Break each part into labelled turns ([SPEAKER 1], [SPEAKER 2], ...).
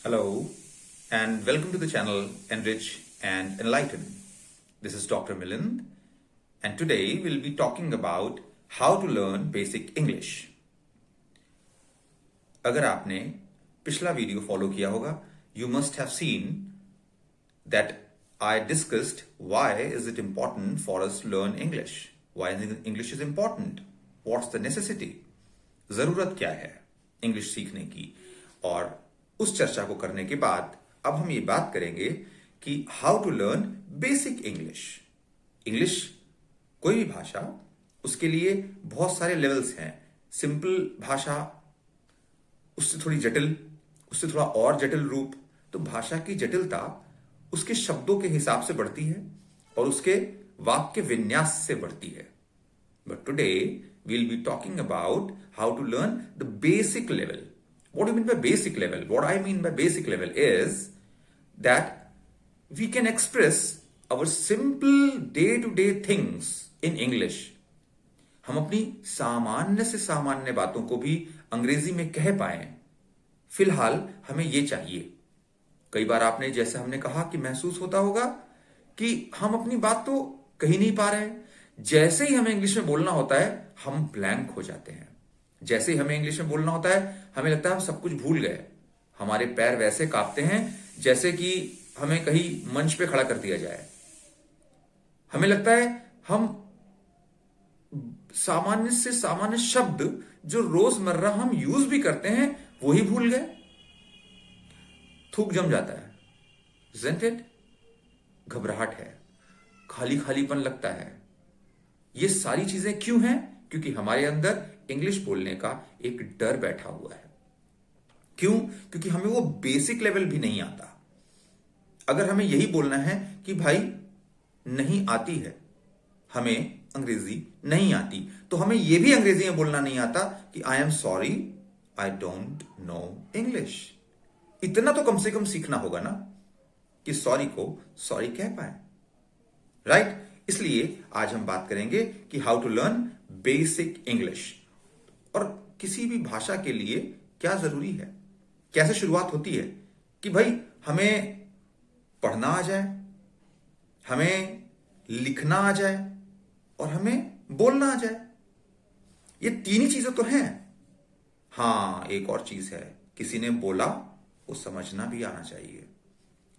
[SPEAKER 1] Hello, and welcome to the channel Enrich and Enlighten. This is Dr. Milind, and today we'll be talking about how to learn basic English. अगर आपने पिछला video follow किया होगा, you must have seen that I discussed why is it important for us to learn English. Why English is important? What's the necessity? जरूरत क्या है English सीखने की? और उस चर्चा को करने के बाद अब हम ये बात करेंगे कि how to learn basic English. English कोई भी भाषा, उसके लिए बहुत सारे लेवल्स हैं. सिंपल भाषा, उससे थोड़ी जटिल, उससे थोड़ा और जटिल रूप. तो भाषा की जटिलता उसके शब्दों के हिसाब से बढ़ती है और उसके वाक्य विन्यास से बढ़ती है. But today we'll be talking about how to learn the basic level. What do you mean by basic level? What I mean by basic level is that we can express our simple day-to-day things in English. हम अपनी सामान्य से सामान्य बातों को भी अंग्रेजी में कह पाए. फिलहाल हमें ये चाहिए. कई बार आपने, जैसे हमने कहा, कि महसूस होता होगा कि हम अपनी बात तो कही नहीं पा रहे हैं. जैसे ही हमें इंग्लिश में बोलना होता है हम ब्लैंक हो जाते हैं. जैसे ही हमें इंग्लिश में बोलना होता है हमें लगता है हम सब कुछ भूल गए. हमारे पैर वैसे कांपते हैं जैसे कि हमें कहीं मंच पे खड़ा कर दिया जाए. हमें लगता है हम सामान्य से सामान्य शब्द जो रोजमर्रा हम यूज भी करते हैं वो ही भूल गए. थूक जम जाता है. Isn't it? घबराहट है, खाली खालीपन लगता है. ये सारी चीजें क्यों हैं? क्योंकि हमारे अंदर इंग्लिश बोलने का एक डर बैठा हुआ है. क्यों? क्योंकि हमें वो बेसिक लेवल भी नहीं आता. अगर हमें यही बोलना है कि भाई नहीं आती है, हमें अंग्रेजी नहीं आती, तो हमें यह भी अंग्रेजी में बोलना नहीं आता कि I am sorry, I don't know English. इतना तो कम से कम सीखना होगा ना कि सॉरी को सॉरी कह पाए. राइट? इसलिए आज हम बात करेंगे कि how to learn basic English. और किसी भी भाषा के लिए क्या जरूरी है, कैसे शुरुआत होती है कि भाई हमें पढ़ना आ जाए, हमें लिखना आ जाए और हमें बोलना आ जाए. ये तीन ही चीजें तो हैं. हां, एक और चीज है, किसी ने बोला वो समझना भी आना चाहिए.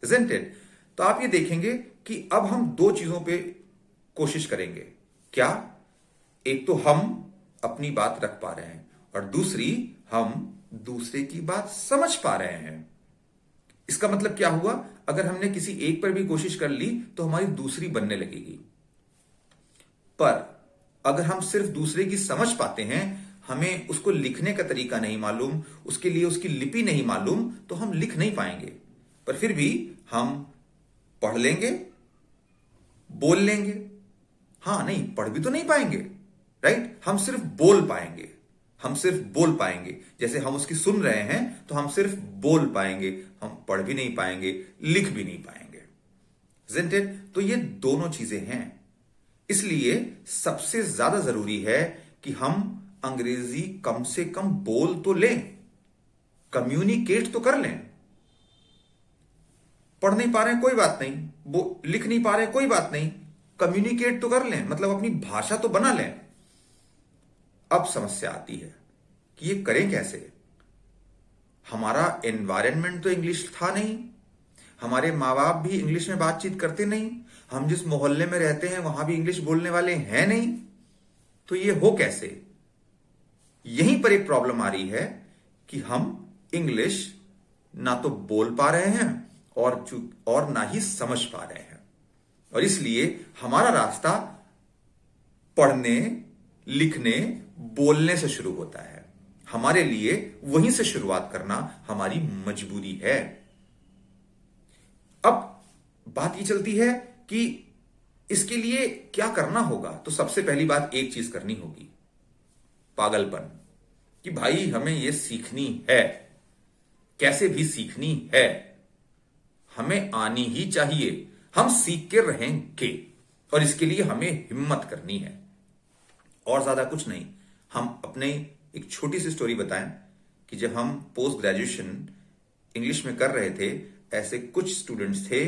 [SPEAKER 1] Isn't it? तो आप ये देखेंगे कि अब हम दो चीजों पे कोशिश करेंगे. क्या? एक तो हम अपनी बात रख पा रहे हैं और दूसरी हम दूसरे की बात समझ पा रहे हैं. इसका मतलब क्या हुआ? अगर हमने किसी एक पर भी कोशिश कर ली तो हमारी दूसरी बनने लगेगी. पर अगर हम सिर्फ दूसरे की समझ पाते हैं, हमें उसको लिखने का तरीका नहीं मालूम, उसके लिए उसकी लिपि नहीं मालूम, तो हम लिख नहीं पाएंगे. पर फिर भी हम पढ़ लेंगे, बोल लेंगे. हां, नहीं, पढ़ भी तो नहीं पाएंगे. राइट? हम सिर्फ बोल पाएंगे. हम सिर्फ बोल पाएंगे. जैसे हम उसकी सुन रहे हैं तो हम सिर्फ बोल पाएंगे. हम पढ़ भी नहीं पाएंगे, लिख भी नहीं पाएंगे. Isn't it? तो ये दोनों चीजें हैं. इसलिए सबसे ज्यादा जरूरी है कि हम अंग्रेजी कम से कम बोल तो लें, कम्युनिकेट तो कर लें. पढ़ नहीं पा रहे हैं कोई बात नहीं, लिख नहीं पा रहे हैं कोई बात नहीं, कम्युनिकेट तो कर लें, मतलब अपनी भाषा तो बना लें. अब समस्या आती है कि ये करें कैसे. हमारा एनवायरनमेंट तो इंग्लिश था नहीं, हमारे माँ बाप भी इंग्लिश में बातचीत करते नहीं, हम जिस मोहल्ले में रहते हैं वहां भी इंग्लिश बोलने वाले हैं नहीं. तो ये हो कैसे? यहीं पर एक प्रॉब्लम आ रही है कि हम इंग्लिश ना तो बोल पा रहे हैं और ना ही समझ पा रहे हैं. और इसलिए हमारा रास्ता पढ़ने, लिखने, बोलने से शुरू होता है. हमारे लिए वहीं से शुरुआत करना हमारी मजबूरी है. अब बात ये चलती है कि इसके लिए क्या करना होगा. तो सबसे पहली बात एक चीज करनी होगी, पागलपन. कि भाई हमें यह सीखनी है, कैसे भी सीखनी है, हमें आनी ही चाहिए. हम सीख के रहेंगे और इसके लिए हमें हिम्मत करनी है. और ज्यादा कुछ नहीं. हम अपने एक छोटी सी स्टोरी बताएं कि जब हम पोस्ट ग्रेजुएशन इंग्लिश में कर रहे थे, ऐसे कुछ स्टूडेंट्स थे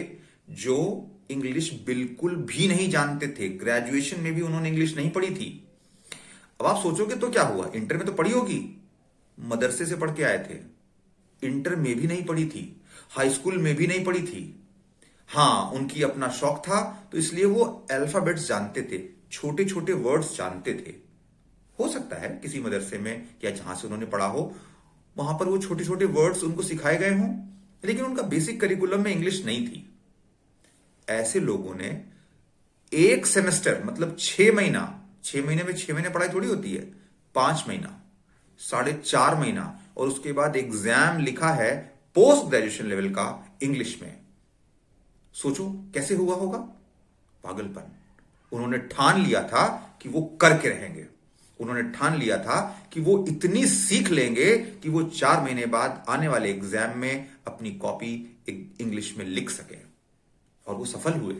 [SPEAKER 1] जो इंग्लिश बिल्कुल भी नहीं जानते थे। ग्रेजुएशन में भी उन्होंने इंग्लिश नहीं पढ़ी थी। अब आप सोचोगे तो क्या हुआ, इंटर में तो पढ़ी होगी, मदरसे से पढ़ के आए थे, इंटर में भी नहीं पढ़ी थी, हाई स्कूल में भी नहीं पढ़ी थी। हां, उनकी अपना शौक था तो इसलिए वो अल्फाबेट्स जानते थे, छोटे छोटे वर्ड्स जानते थे। हो सकता है किसी मदरसे में या जहां से उन्होंने पढ़ा हो वहां पर वो छोटे छोटे वर्ड्स उनको सिखाए गए हों, लेकिन उनका बेसिक करिकुलम में इंग्लिश नहीं थी। ऐसे लोगों ने एक सेमेस्टर मतलब 6 महीना, 6 महीने में 6 महीने पढ़ाई थोड़ी होती है, 5 महीना, 4.5 महीना और उसके बाद एग्जाम लिखा है पोस्ट ग्रेजुएशन लेवल का इंग्लिश में। सोचो कैसे हुआ होगा, पागलपन। उन्होंने ठान लिया था कि वो करके रहेंगे, उन्होंने ठान लिया था कि वो इतनी सीख लेंगे कि वो 4 महीने बाद आने वाले एग्जाम में अपनी कॉपी इंग्लिश में लिख सके, और वो सफल हुए।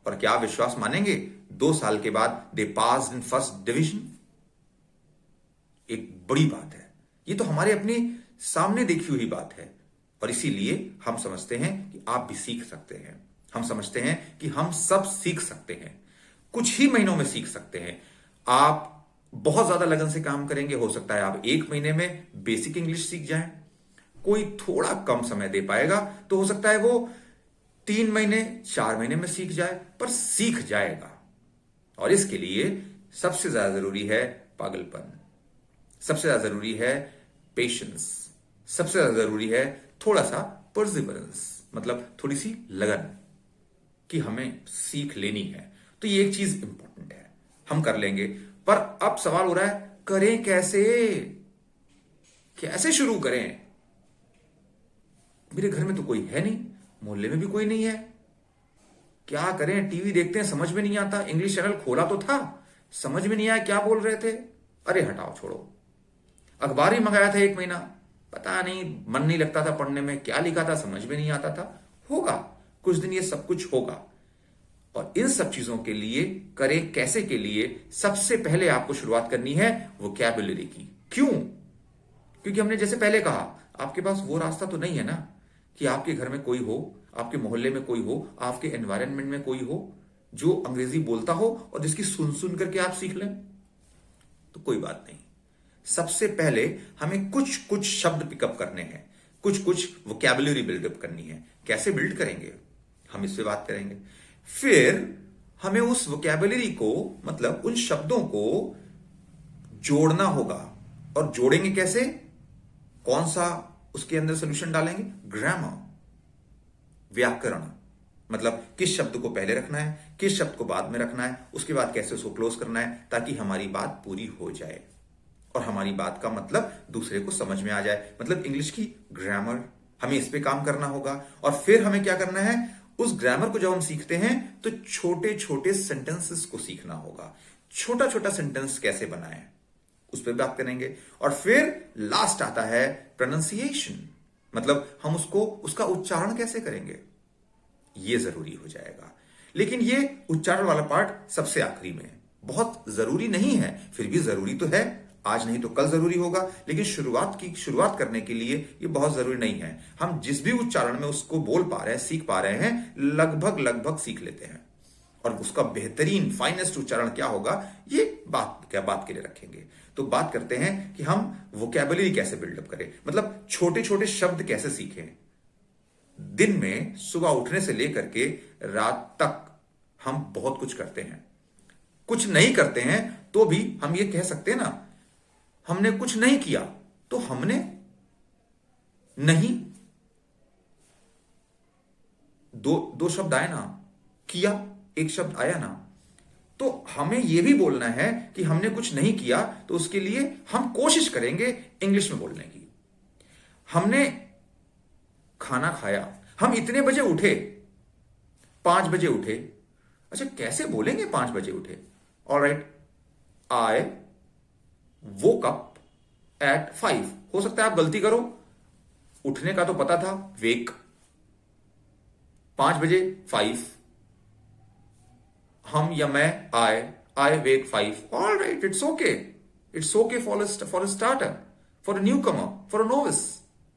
[SPEAKER 1] और क्या आप विश्वास मानेंगे, 2 साल के बाद दे पास इन फर्स्ट डिवीजन। एक बड़ी बात है, ये तो हमारे अपने सामने देखी हुई बात है, और इसीलिए हम समझते हैं कि आप भी सीख सकते हैं। हम समझते हैं कि हम सब सीख सकते हैं, कुछ ही महीनों में सीख सकते हैं। आप बहुत ज्यादा लगन से काम करेंगे, हो सकता है आप 1 महीने में बेसिक इंग्लिश सीख जाएं। कोई थोड़ा कम समय दे पाएगा तो हो सकता है वो 3 महीने 4 महीने में सीख जाए, पर सीख जाएगा। और इसके लिए सबसे ज्यादा जरूरी है पागलपन, सबसे ज्यादा जरूरी है पेशेंस, सबसे ज्यादा जरूरी है थोड़ा सा परसिवरेंस, मतलब थोड़ी सी लगन कि हमें सीख लेनी है। तो ये एक चीज इंपॉर्टेंट है, हम कर लेंगे। पर अब सवाल हो रहा है, करें कैसे, कैसे शुरू करें? मेरे घर में तो कोई है नहीं, मोहल्ले में भी कोई नहीं है, क्या करें? टीवी देखते हैं, समझ में नहीं आता, इंग्लिश चैनल खोला तो था, समझ में नहीं आया क्या बोल रहे थे, अरे हटाओ छोड़ो। अखबार ही मंगाया था 1 महीना, पता नहीं मन नहीं लगता था पढ़ने में, क्या लिखा था समझ में नहीं आता था। होगा कुछ दिन ये सब कुछ होगा। और इन सब चीजों के लिए, करें कैसे के लिए, सबसे पहले आपको शुरुआत करनी है वोकैबुलरी की। क्यों? क्योंकि हमने जैसे पहले कहा, आपके पास वो रास्ता तो नहीं है ना कि आपके घर में कोई हो, आपके मोहल्ले में कोई हो, आपके एनवायरनमेंट में कोई हो जो अंग्रेजी बोलता हो और जिसकी सुन सुन करके आप सीख लें। तो कोई बात नहीं, सबसे पहले हमें कुछ कुछ शब्द पिकअप करने हैं, कुछ कुछ वोकैबुलरी बिल्डअप करनी है। कैसे बिल्ड करेंगे, हम इस पे बात करेंगे। फिर हमें उस वोकैबुलरी को, मतलब उन शब्दों को जोड़ना होगा। और जोड़ेंगे कैसे, कौन सा उसके अंदर सोल्यूशन डालेंगे? ग्रामर, व्याकरण, मतलब किस शब्द को पहले रखना है, किस शब्द को बाद में रखना है, उसके बाद कैसे उसको क्लोज करना है, ताकि हमारी बात पूरी हो जाए और हमारी बात का मतलब दूसरे को समझ में आ जाए। मतलब इंग्लिश की ग्रामर, हमें इस पे काम करना होगा। और फिर हमें क्या करना है, उस ग्रामर को जब हम सीखते हैं तो छोटे छोटे सेंटेंसेस को सीखना होगा। छोटा छोटा सेंटेंस कैसे बनाएं, उस पर बात करेंगे। और फिर लास्ट आता है प्रोनाउंसिएशन, मतलब हम उसको, उसका उच्चारण कैसे करेंगे, ये जरूरी हो जाएगा। लेकिन ये उच्चारण वाला पार्ट सबसे आखिरी में, बहुत जरूरी नहीं है, फिर भी जरूरी तो है। आज नहीं तो कल जरूरी होगा, लेकिन शुरुआत करने के लिए ये बहुत जरूरी नहीं है। हम जिस भी उच्चारण में उसको बोल पा रहे हैं, सीख पा रहे हैं, लगभग सीख लेते हैं। और उसका बेहतरीन फाइनेस्ट उच्चारण क्या होगा, ये बात के लिए रखेंगे। तो बात करते हैं कि हम वोकैबुलरी कैसे बिल्डअप करें, मतलब छोटे छोटे शब्द कैसे सीखें। दिन में सुबह उठने से लेकर के रात तक हम बहुत कुछ करते हैं, कुछ नहीं करते हैं तो भी हम ये कह सकते हैं ना, हमने कुछ नहीं किया तो हमने नहीं, दो शब्द आए ना, किया एक शब्द आया ना, तो हमें यह भी बोलना है कि हमने कुछ नहीं किया, तो उसके लिए हम कोशिश करेंगे इंग्लिश में बोलने की। हमने खाना खाया, हम इतने बजे उठे, 5 बजे उठे, अच्छा कैसे बोलेंगे 5 बजे उठे? Alright, I woke up at 5। हो सकता है आप गलती करो, उठने का तो पता था, वेक, 5 बजे 5, हम या मैं, आई वेक 5। Alright, it's okay for a starter, for a new Qamar, for a novice.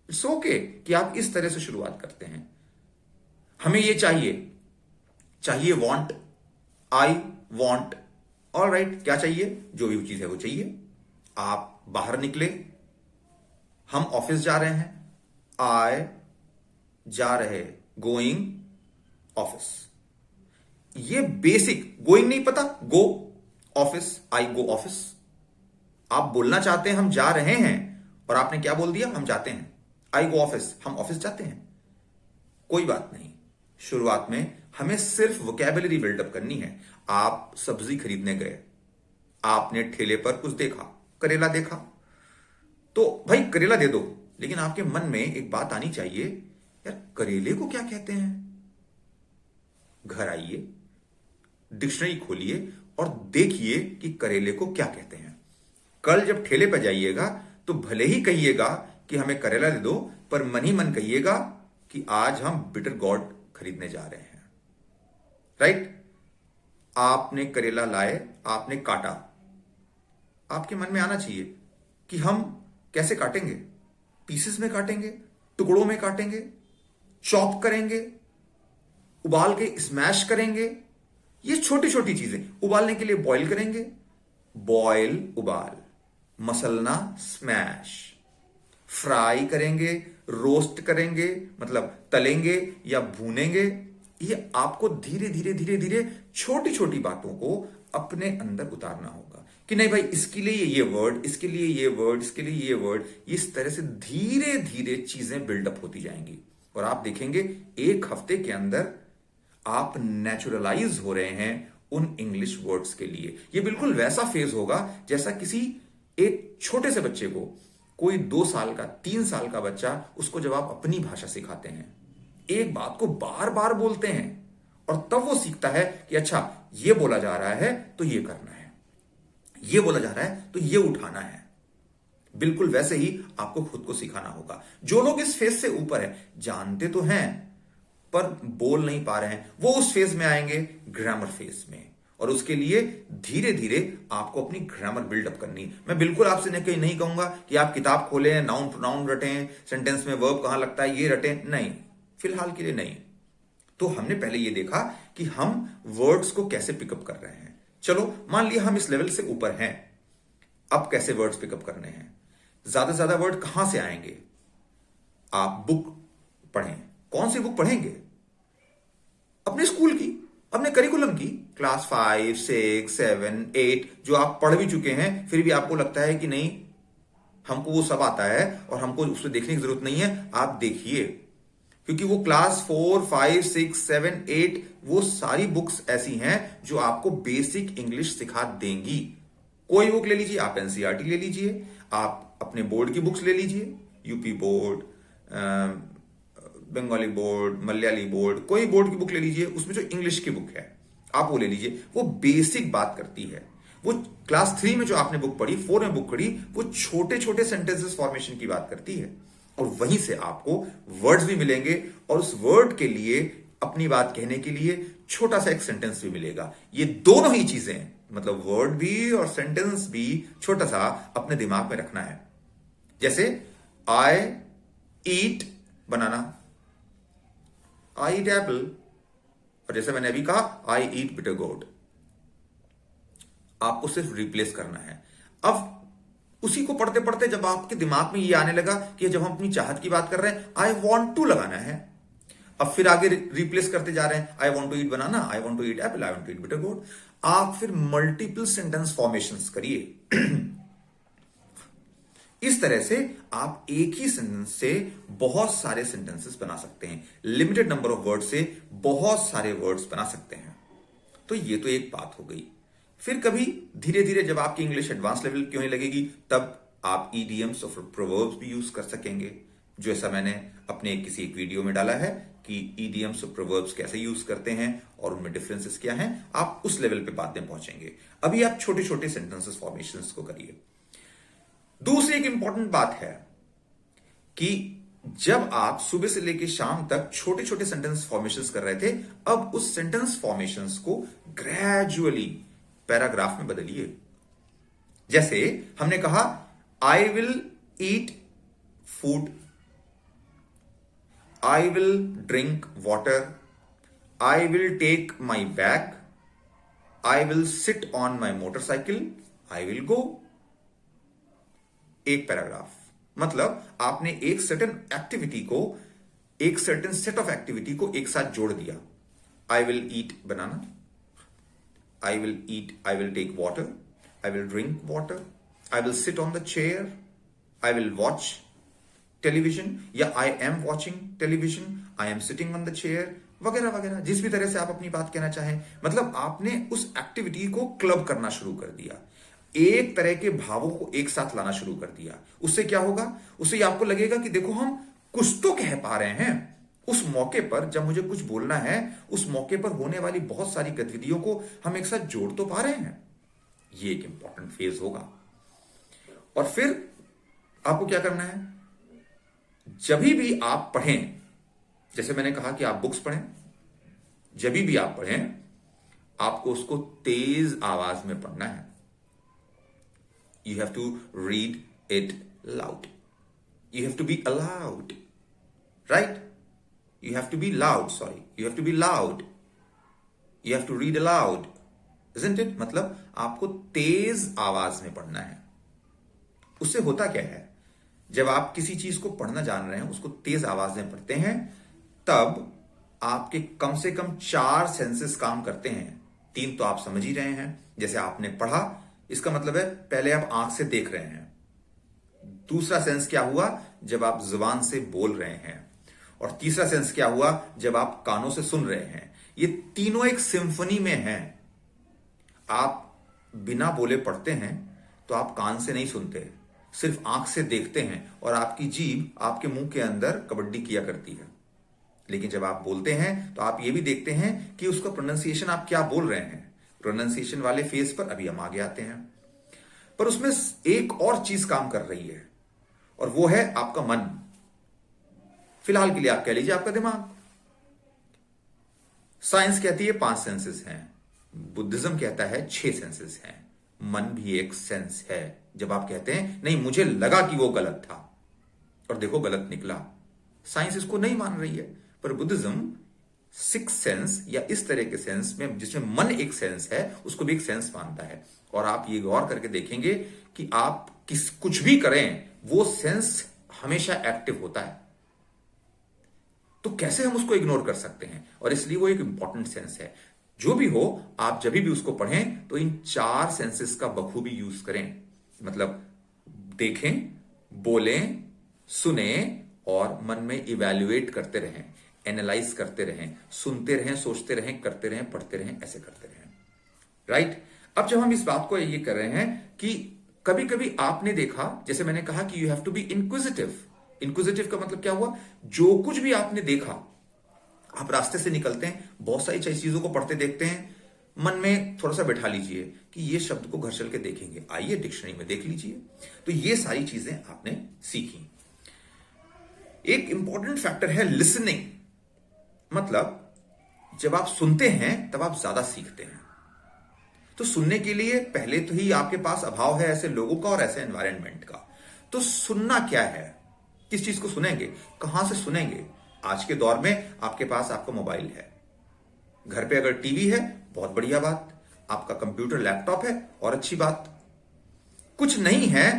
[SPEAKER 1] It's okay कि आप इस तरह से शुरुआत करते हैं। हमें ये चाहिए want, I want, all right, क्या चाहिए, जो भी चीज है वो चाहिए। आप बाहर निकले, हम ऑफिस जा रहे हैं, आई जा रहे, गोइंग ऑफिस। ये बेसिक, गोइंग नहीं पता, गो ऑफिस, आई गो ऑफिस। आप बोलना चाहते हैं हम जा रहे हैं, और आपने क्या बोल दिया, हम जाते हैं। आई गो ऑफिस, हम ऑफिस जाते हैं। कोई बात नहीं, शुरुआत में हमें सिर्फ वोकैबुलरी बिल्डअप करनी है। आप सब्जी खरीदने गए, आपने ठेले पर कुछ देखा, करेला देखा, तो भाई करेला दे दो, लेकिन आपके मन में एक बात आनी चाहिए, यार करेले को क्या कहते हैं। घर आइए, डिक्शनरी खोलिए और देखिए कि करेले को क्या कहते हैं। कल जब ठेले पर जाइएगा तो भले ही कहिएगा कि हमें करेला दे दो, पर मन ही मन कहिएगा कि आज हम बिटर गॉड खरीदने जा रहे हैं। राइट? आपने करेला लाए, आपने काटा, आपके मन में आना चाहिए कि हम कैसे काटेंगे। पीसेस में काटेंगे, टुकड़ों में काटेंगे, चॉप करेंगे, उबाल के स्मैश करेंगे। ये छोटी छोटी चीजें। उबालने के लिए बॉईल करेंगे, बॉयल उबाल, मसलना स्मैश, फ्राई करेंगे, रोस्ट करेंगे, मतलब तलेंगे या भूनेंगे। ये आपको धीरे धीरे धीरे धीरे छोटी छोटी बातों को अपने अंदर उतारना होगा कि नहीं भाई इसके लिए ये वर्ड, इसके लिए ये वर्ड, इसके लिए ये वर्ड। इस तरह से धीरे धीरे चीजें बिल्डअप होती जाएंगी और आप देखेंगे एक हफ्ते के अंदर आप नेचुरलाइज हो रहे हैं उन इंग्लिश वर्ड्स के लिए। ये बिल्कुल वैसा फेज होगा जैसा किसी एक छोटे से बच्चे को, कोई 2 साल का, 3 साल का बच्चा, उसको जब आप अपनी भाषा सिखाते हैं, एक बात को बार बार बोलते हैं और तब वो सीखता है कि अच्छा ये बोला जा रहा है तो ये करना है, ये बोला जा रहा है तो ये उठाना है। बिल्कुल वैसे ही आपको खुद को सिखाना होगा। जो लोग इस फेज से ऊपर है, जानते तो हैं पर बोल नहीं पा रहे हैं, वो उस फेज में आएंगे, ग्रामर फेज में। और उसके लिए धीरे धीरे आपको अपनी ग्रामर बिल्डअप करनी। मैं बिल्कुल आपसे नहीं कहूंगा कि आप किताब खोलें, नाउन प्रोनाउन रटें, सेंटेंस में वर्ब कहां लगता है ये रटें, नहीं, फिलहाल के लिए नहीं। तो हमने पहले ये देखा कि हम वर्ड्स को कैसे पिकअप कर रहे हैं। चलो मान लिया हम इस लेवल से ऊपर हैं, अब कैसे वर्ड्स पिकअप करने हैं। ज्यादा से ज्यादा वर्ड कहां से आएंगे। आप बुक पढ़ें। कौन सी बुक पढ़ेंगे? अपने स्कूल की, अपने करिकुलम की, क्लास 5, 6, 7, 8 जो आप पढ़ भी चुके हैं, फिर भी आपको लगता है कि नहीं हमको वो सब आता है और हमको उसको देखने की जरूरत नहीं है। आप देखिए, क्योंकि वो क्लास 4, 5, 6, 7, 8 वो सारी बुक्स ऐसी हैं जो आपको बेसिक इंग्लिश सिखा देंगी। कोई बुक ले लीजिए, आप एनसीईआरटी ले लीजिए, आप अपने बोर्ड की बुक्स ले लीजिए, UP board, Bengali board, Malayali board, कोई बोर्ड की बुक ले लीजिए, उसमें जो इंग्लिश की बुक है आप वो ले लीजिए। वो बेसिक बात करती है। वो क्लास 3 में जो आपने बुक पढ़ी, 4 में बुक पढ़ी, वो छोटे छोटे सेंटेंसेस फॉर्मेशन की बात करती है और वहीं से आपको वर्ड्स भी मिलेंगे और उस वर्ड के लिए, अपनी बात कहने के लिए छोटा सा एक सेंटेंस भी मिलेगा। ये दोनों ही चीजें, मतलब वर्ड भी और सेंटेंस भी छोटा सा अपने दिमाग में रखना है। जैसे आई ईट बनाना, आई ईट एप्पल, और जैसे मैंने अभी कहा आई ईट बिटर गोड। आपको सिर्फ रिप्लेस करना है। अब उसी को पढ़ते पढ़ते जब आपके दिमाग में ये आने लगा कि जब हम अपनी चाहत की बात कर रहे हैं, आई वॉन्ट टू लगाना है। अब फिर आगे रिप्लेस करते जा रहे हैं, I want to eat banana, I want to eat apple, I want to eat bitter gourd. आप फिर मल्टीपल सेंटेंस फॉर्मेशंस करिए। इस तरह से आप एक ही सेंटेंस से बहुत सारे सेंटेंसेस बना सकते हैं। लिमिटेड नंबर ऑफ वर्ड से बहुत सारे वर्ड्स बना सकते हैं। तो ये तो एक बात हो गई। फिर कभी धीरे धीरे जब आपकी इंग्लिश एडवांस लेवल की होने लगेगी, तब आप ईडियम्स और प्रोवर्ब्स भी यूज कर सकेंगे, जो ऐसा मैंने अपने किसी एक वीडियो में डाला है कि ईडियम्स और प्रोवर्ब्स कैसे यूज करते हैं और उनमें डिफरेंसेस क्या हैं। आप उस लेवल पे बाद में पहुंचेंगे। अभी आप छोटे छोटे सेंटेंसेस फॉर्मेशंस को करिए। दूसरी एक इंपॉर्टेंट बात है कि जब आप सुबह से लेकर शाम तक छोटे छोटे सेंटेंस फॉर्मेशंस कर रहे थे, अब उस सेंटेंस फॉर्मेशंस को ग्रेजुअली पैराग्राफ में बदलिए। जैसे हमने कहा I will eat food, I will drink water, I will take my bag, I will sit on my motorcycle, I will go. एक पैराग्राफ, मतलब आपने एक सर्टेन एक्टिविटी को, एक सर्टेन सेट ऑफ एक्टिविटी को एक साथ जोड़ दिया। I will eat banana, I will take water, I will drink water, I will sit on the chair, I will watch television, या I am watching television, I am sitting on the chair, वगैरह वगैरह, जिस भी तरह से आप अपनी बात कहना चाहें। मतलब आपने उस एक्टिविटी को क्लब करना शुरू कर दिया, एक तरह के भावों को एक साथ लाना शुरू कर दिया। उससे क्या होगा, उससे आपको लगेगा कि देखो हम कुछ तो कह पा रहे हैं। उस मौके पर जब मुझे कुछ बोलना है, उस मौके पर होने वाली बहुत सारी गतिविधियों को हम एक साथ जोड़ तो पा रहे हैं। ये एक इंपॉर्टेंट फेज होगा। और फिर आपको क्या करना है, जब भी आप पढ़ें, जैसे मैंने कहा कि आप बुक्स पढ़ें, जब भी आप पढ़ें आपको उसको तेज आवाज में पढ़ना है। You have to read it loud. You have to be allowed, right? You have to be loud, sorry. You have to be loud. You have to read aloud, isn't it? मतलब आपको तेज आवाज में पढ़ना है। उससे होता क्या है, जब आप किसी चीज को पढ़ना जान रहे हैं, उसको तेज आवाज में पढ़ते हैं, तब आपके कम से कम 4 सेंसेस काम करते हैं। 3 तो आप समझ ही रहे हैं, जैसे आपने पढ़ा, इसका मतलब है पहले आप आंख से देख रहे हैं। दूसरा सेंस क्या हुआ, जब आप जुबान से बोल रहे हैं। और तीसरा सेंस क्या हुआ, जब आप कानों से सुन रहे हैं। ये तीनों एक सिम्फनी में हैं। आप बिना बोले पढ़ते हैं तो आप कान से नहीं सुनते, सिर्फ आंख से देखते हैं, और आपकी जीभ आपके मुंह के अंदर कबड्डी किया करती है। लेकिन जब आप बोलते हैं तो आप ये भी देखते हैं कि उसका प्रोनाउंसिएशन आप क्या बोल रहे हैं। प्रोनाउंसिएशन वाले फेज पर अभी हम आगे आते हैं। पर उसमें एक और चीज काम कर रही है, और वो है आपका मन। फिलहाल के लिए आप कह लीजिए आपका दिमाग। साइंस कहती है 5 सेंसेस हैं, बुद्धिज्म कहता है 6 सेंसेस हैं। मन भी एक सेंस है। जब आप कहते हैं नहीं मुझे लगा कि वो गलत था, और देखो गलत निकला, साइंस इसको नहीं मान रही है। पर बुद्धिज्म 6 सेंस या इस तरह के सेंस में, जिसमें मन एक सेंस है, उसको भी एक सेंस मानता है। और आप ये गौर करके देखेंगे कि आप कुछ भी करें, वो सेंस हमेशा एक्टिव होता है। तो कैसे हम उसको इग्नोर कर सकते हैं, और इसलिए वो एक इंपॉर्टेंट सेंस है। जो भी हो, आप जब भी उसको पढ़ें तो इन 4 सेंसेस का बखूबी यूज करें। मतलब देखें, बोलें, सुने और मन में इवैल्यूएट करते रहें, एनालाइज करते रहें, सुनते रहें, सोचते रहें, करते रहें, पढ़ते रहें, ऐसे करते रहें। राइट? अब जब हम इस बात को ये कर रहे हैं कि कभी कभी आपने देखा, जैसे मैंने कहा कि you have to be inquisitive. Inquisitive का मतलब क्या हुआ, जो कुछ भी आपने देखा, आप रास्ते से निकलते हैं, बहुत सारी चीजों को पढ़ते देखते हैं, मन में थोड़ा सा बैठा लीजिए कि ये शब्द को घर चल के देखेंगे, आइए डिक्शनरी में देख लीजिए। तो ये सारी चीजें आपने सीखी। एक इंपॉर्टेंट फैक्टर है लिसनिंग। मतलब जब आप सुनते हैं तब आप ज्यादा सीखते हैं। तो सुनने के लिए पहले तो ही आपके पास अभाव है ऐसे लोगों का और ऐसे एनवायरनमेंट का। तो सुनना क्या है, किस चीज को सुनेंगे, कहां से सुनेंगे। आज के दौर में आपके पास आपका मोबाइल है, घर पे अगर टीवी है बहुत बढ़िया बात, आपका कंप्यूटर लैपटॉप है और अच्छी बात, कुछ नहीं है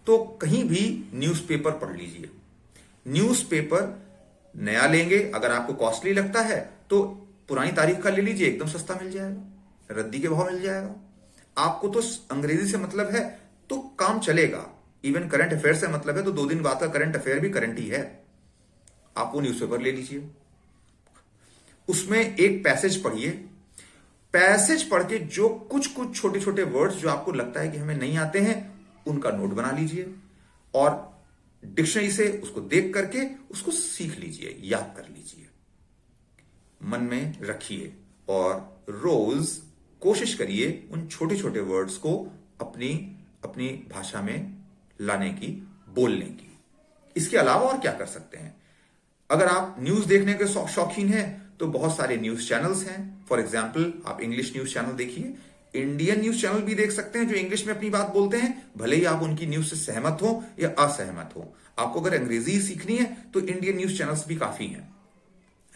[SPEAKER 1] तो कहीं भी न्यूज़पेपर पढ़ लीजिए। न्यूज़पेपर नया लेंगे, अगर आपको कॉस्टली लगता है तो पुरानी तारीख का ले लीजिए, एकदम सस्ता मिल जाएगा, रद्दी के भाव मिल जाएगा। आपको तो अंग्रेजी से मतलब है तो काम चलेगा, इवन करंट अफेयर से मतलब है तो 2 दिन बाद का करंट अफेयर भी करंट ही है। आप वो न्यूज़पेपर ले लीजिए, उसमें एक पैसेज पढ़िए, पैसेज पढ़ के जो कुछ कुछ छोटे छोटे वर्ड्स जो आपको लगता है कि हमें नहीं आते हैं, उनका नोट बना लीजिए और डिक्शनरी से उसको देख करके उसको सीख लीजिए, याद कर लीजिए, मन में रखिए और रोज कोशिश करिए उन छोटे छोटे वर्ड्स को अपनी अपनी भाषा में लाने की, बोलने की। इसके अलावा और क्या कर सकते हैं, अगर आप न्यूज देखने के शौकीन हैं तो बहुत सारे न्यूज चैनल्स हैं। फॉर एग्जाम्पल आप इंग्लिश न्यूज चैनल देखिए, इंडियन न्यूज चैनल भी देख सकते हैं जो इंग्लिश में अपनी बात बोलते हैं, भले ही आप उनकी न्यूज से सहमत हो या असहमत हो। आपको अगर अंग्रेजी सीखनी है तो इंडियन न्यूज चैनल्स भी काफी हैं।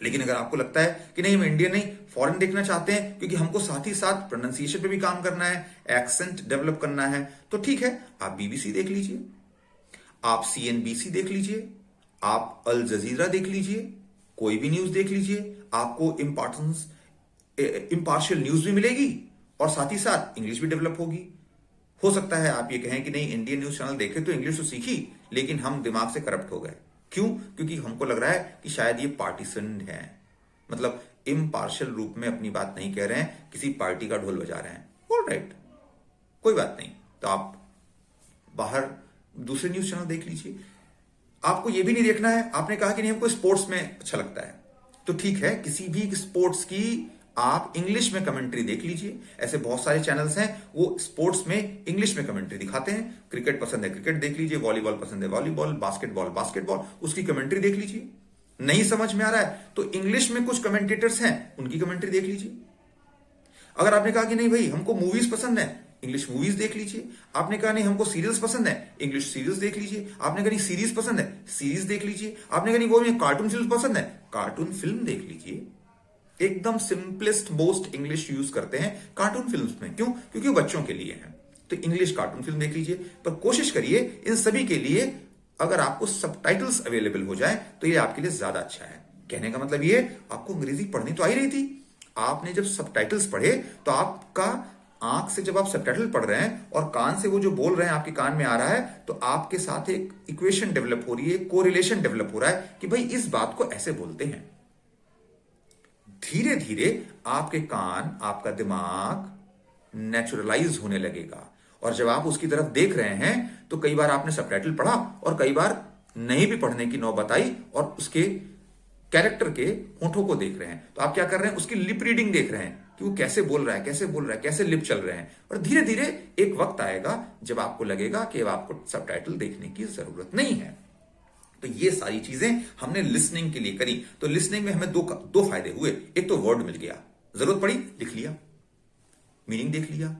[SPEAKER 1] लेकिन अगर आपको लगता है कि नहीं हम इंडियन नहीं फॉरेन देखना चाहते हैं क्योंकि हमको साथ ही साथ प्रोनाउंसिएशन पे भी काम करना है, एक्सेंट डेवलप करना है, तो ठीक है, आप बीबीसी देख लीजिए, आप सीएनबीसी देख लीजिए, आप अल जजीरा देख लीजिए, कोई भी न्यूज देख लीजिए, आपको इम्पार्शियल न्यूज भी मिलेगी और साथ ही साथ इंग्लिश भी डेवलप होगी। हो सकता है आप ये कहें कि नहीं इंडियन न्यूज चैनल देखे तो इंग्लिश तो सीखी लेकिन हम दिमाग से करप्ट हो गए। क्यों? क्योंकि हमको लग रहा है कि शायद ये पार्टीसन है, मतलब इम्पार्शियल रूप में अपनी बात नहीं कह रहे हैं, किसी पार्टी का ढोल बजा रहे हैं। ऑलराइट, कोई बात नहीं, तो आप बाहर दूसरे न्यूज चैनल देख लीजिए। आपको यह भी नहीं देखना है, आपने कहा कि नहीं हमको स्पोर्ट्स में अच्छा लगता है, तो ठीक है, किसी भी स्पोर्ट्स की आप इंग्लिश में कमेंट्री देख लीजिए। ऐसे बहुत सारे चैनल्स हैं वो स्पोर्ट्स में इंग्लिश में कमेंट्री दिखाते हैं। क्रिकेट पसंद है क्रिकेट देख लीजिए, वॉलीबॉल पसंद है वॉलीबॉल, बास्केटबॉल, उसकी कमेंट्री देख लीजिए। नहीं समझ में आ रहा है तो इंग्लिश में कुछ कमेंटेटर्स हैं उनकी कमेंट्री देख लीजिए। अगर आपने कहा कि नहीं भाई हमको मूवीज पसंद है, इंग्लिश मूवीज देख लीजिए। आपने कहा नहीं हमको सीरियल्स पसंद है, इंग्लिश सीरियल्स देख लीजिए। आपने कहा नहीं सीरीज पसंद है, सीरीज देख लीजिए। आपने कहा नहीं वो कार्टून फिल्म पसंद है, कार्टून फिल्म देख लीजिए। एकदम सिंपलेस्ट मोस्ट इंग्लिश यूज करते हैं कार्टून फिल्म्स में। क्यों? क्योंकि वो बच्चों के लिए है, तो इंग्लिश कार्टून फिल्म देख लीजिए। पर कोशिश करिए इन सभी के लिए अगर आपको सबटाइटल्स अवेलेबल हो जाए तो ये आपके लिए ज्यादा अच्छा है। कहने का मतलब ये, आपको अंग्रेजी पढ़नी तो आ ही रही थी, आपने जब सबटाइटल्स पढ़े तो आपका आंख से जब आप सबटाइटल पढ़ रहे हैं और कान से वो जो बोल रहे हैं आपके कान में आ रहा है, तो आपके साथ एक इक्वेशन डेवलप हो रही है, कोरिलेशन डेवलप हो रहा है कि भाई इस बात को ऐसे बोलते हैं। धीरे धीरे आपके कान, आपका दिमाग नेचुरलाइज होने लगेगा और जब आप उसकी तरफ देख रहे हैं तो कई बार आपने सबटाइटल पढ़ा और कई बार नहीं भी पढ़ने की नौबत आई और उसके कैरेक्टर के होठों को देख रहे हैं, तो आप क्या कर रहे हैं, उसकी लिप रीडिंग देख रहे हैं कि वो कैसे बोल रहा है, कैसे लिप चल रहे हैं। और धीरे धीरे एक वक्त आएगा जब आपको लगेगा कि अब आपको सबटाइटल देखने की जरूरत नहीं है। तो ये सारी चीजें हमने लिसनिंग के लिए करी। तो लिसनिंग में हमें दो फायदे हुए। एक तो वर्ड मिल गया, जरूरत पड़ी लिख लिया, मीनिंग देख लिया,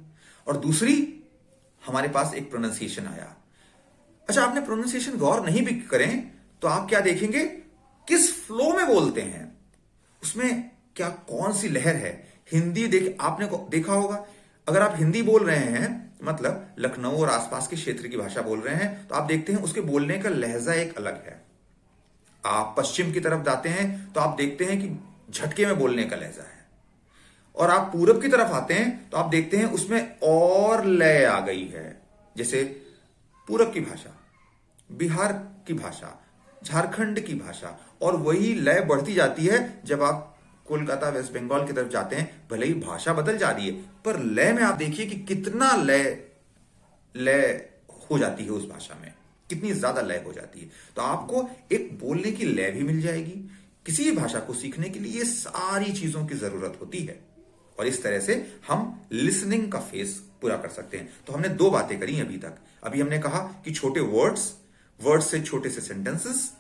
[SPEAKER 1] और दूसरी हमारे पास एक प्रोनाउंसिएशन आया। अच्छा, आपने प्रोनाउंसिएशन गौर नहीं भी करें तो आप क्या देखेंगे, किस फ्लो में बोलते हैं, उसमें क्या कौन सी लहर है। हिंदी आपने देखा होगा, अगर आप हिंदी बोल रहे हैं मतलब लखनऊ और आसपास के क्षेत्र की भाषा बोल रहे हैं, तो आप देखते हैं उसके बोलने का लहजा एक अलग है। आप पश्चिम की तरफ जाते हैं तो आप देखते हैं कि झटके में बोलने का लहजा है, और आप पूरब की तरफ आते हैं तो आप देखते हैं उसमें और लय आ गई है। जैसे पूरब की भाषा, बिहार की भाषा, झारखंड की भाषा, और वही लय बढ़ती जाती है जब आप कोलकाता वेस्ट बंगाल की तरफ जाते हैं। भले ही भाषा बदल जा रही है पर लय में आप देखिए कि कितना लय हो जाती है, उस भाषा में कितनी ज्यादा लय हो जाती है। तो आपको एक बोलने की लय भी मिल जाएगी। किसी भी भाषा को सीखने के लिए ये सारी चीजों की जरूरत होती है, और इस तरह से हम लिसनिंग का फेस पूरा कर सकते हैं। तो हमने दो बातें करी अभी तक। अभी हमने कहा कि छोटे वर्ड्स से छोटे से सेंटेंसेस,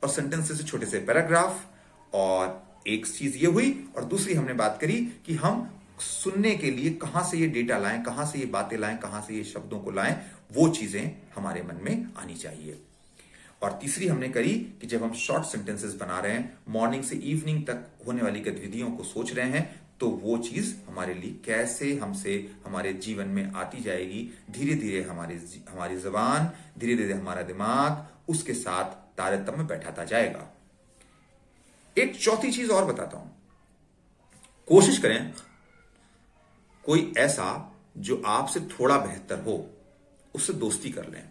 [SPEAKER 1] और सेंटेंसेस से छोटे से पैराग्राफ, और एक चीज ये हुई। और दूसरी हमने बात करी कि हम सुनने के लिए कहां से ये डेटा लाएं, कहां से ये बातें लाएं, कहां से ये शब्दों को लाएं, वो चीजें हमारे मन में आनी चाहिए। और तीसरी हमने करी कि जब हम शॉर्ट सेंटेंसेस बना रहे हैं, मॉर्निंग से इवनिंग तक होने वाली गतिविधियों को सोच रहे हैं, तो वो चीज हमारे लिए कैसे हमसे हमारे जीवन में आती जाएगी। धीरे धीरे हमारी जबान, धीरे धीरे हमारा दिमाग उसके साथ तारतम्य बैठाता जाएगा। एक चौथी चीज और बताता हूं, कोशिश करें कोई ऐसा जो आपसे थोड़ा बेहतर हो, उससे दोस्ती कर लें।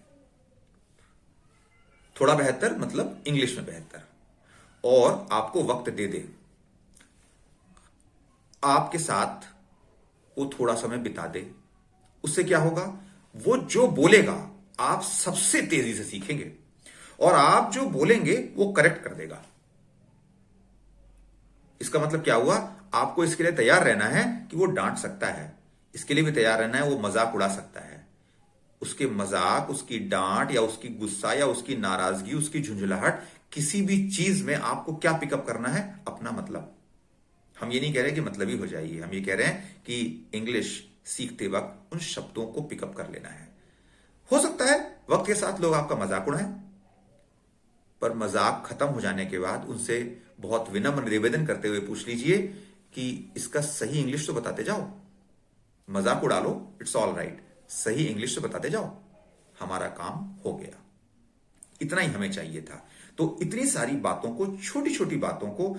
[SPEAKER 1] थोड़ा बेहतर मतलब इंग्लिश में बेहतर, और आपको वक्त दे दे, आपके साथ वो थोड़ा समय बिता दे। उससे क्या होगा, वो जो बोलेगा आप सबसे तेजी से सीखेंगे, और आप जो बोलेंगे वो करेक्ट कर देगा। इसका मतलब क्या हुआ, आपको इसके लिए तैयार रहना है कि वो डांट सकता है, इसके लिए भी तैयार रहना है वो मजाक उड़ा सकता है। उसके मजाक, उसकी डांट, या उसकी गुस्सा, या उसकी नाराजगी, उसकी झुंझुलाहट, किसी भी चीज में आपको क्या पिकअप करना है, अपना मतलब। हम ये नहीं कह रहे कि मतलबी हो जाइए, हम ये कह रहे हैं कि इंग्लिश सीखते वक्त उन शब्दों को पिकअप कर लेना है। हो सकता है वक्त के साथ लोग आपका मजाक उड़ाएं, पर मजाक खत्म हो जाने के बाद उनसे बहुत विनम्र निवेदन करते हुए पूछ लीजिए कि इसका सही इंग्लिश तो बताते जाओ। मजाक उड़ा लो, इट्स ऑल राइट, सही इंग्लिश तो बताते जाओ, हमारा काम हो गया। इतना ही हमें चाहिए था। तो इतनी सारी बातों को, छोटी छोटी बातों को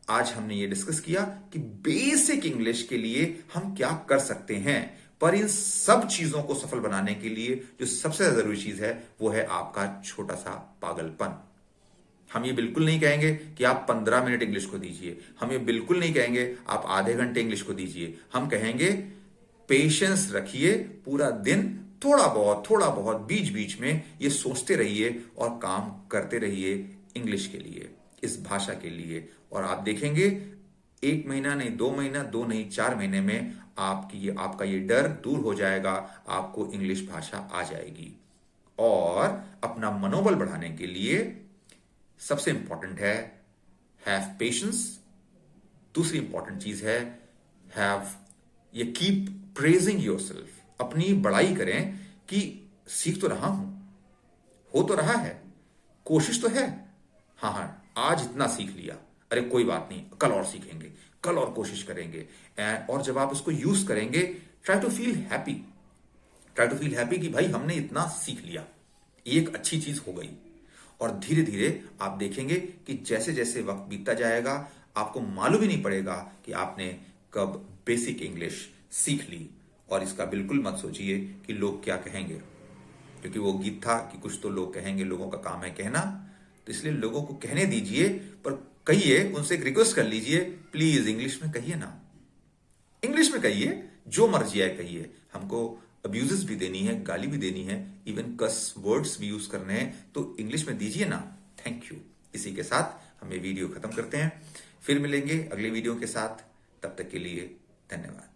[SPEAKER 1] आज हमने ये डिस्कस किया कि बेसिक इंग्लिश के लिए हम क्या कर सकते हैं। पर इन सब चीजों को सफल बनाने के लिए जो सबसे ज्यादा जरूरी चीज है वो है आपका छोटा सा पागलपन। हम ये बिल्कुल नहीं कहेंगे कि आप 15 मिनट इंग्लिश को दीजिए, हम ये बिल्कुल नहीं कहेंगे आप आधे घंटे इंग्लिश को दीजिए। हम कहेंगे पेशेंस रखिए, पूरा दिन थोड़ा बहुत बीच बीच में ये सोचते रहिए और काम करते रहिए इंग्लिश के लिए, इस भाषा के लिए। और आप देखेंगे 1 महीना नहीं, 2 महीना, 2 नहीं, 4 महीने में आपका ये डर दूर हो जाएगा, आपको इंग्लिश भाषा आ जाएगी। और अपना मनोबल बढ़ाने के लिए सबसे इंपॉर्टेंट है हैव पेशेंस। दूसरी इंपॉर्टेंट चीज है ये कीप प्रेजिंग योरसेल्फ। अपनी बड़ाई करें कि सीख तो रहा हूं, हो तो रहा है, कोशिश तो है, हाँ, आज इतना सीख लिया, अरे कोई बात नहीं, कल और सीखेंगे, कल और कोशिश करेंगे। और जब आप उसको यूज करेंगे, ट्राई टू फील हैप्पी, कि भाई हमने इतना सीख लिया, ये एक अच्छी चीज हो गई। और धीरे धीरे आप देखेंगे कि जैसे जैसे वक्त बीतता जाएगा, आपको मालूम ही नहीं पड़ेगा कि आपने कब बेसिक इंग्लिश सीख ली। और इसका बिल्कुल मत सोचिए कि लोग क्या कहेंगे, क्योंकि वो गीत था कि कुछ तो लोग कहेंगे, लोगों का काम है कहना। तो इसलिए लोगों को कहने दीजिए, पर कहिए, उनसे एक रिक्वेस्ट कर लीजिए, प्लीज इंग्लिश में कहिए ना, इंग्लिश में कहिए, जो मर्जी आए कहिए। हमको अब्यूजेस भी देनी है, गाली भी देनी है, इवन कस वर्ड्स भी यूज करने हैं, तो इंग्लिश में दीजिए ना। Thank you. इसी के साथ हम ये वीडियो खत्म करते हैं, फिर मिलेंगे अगले वीडियो के साथ। तब तक के लिए धन्यवाद।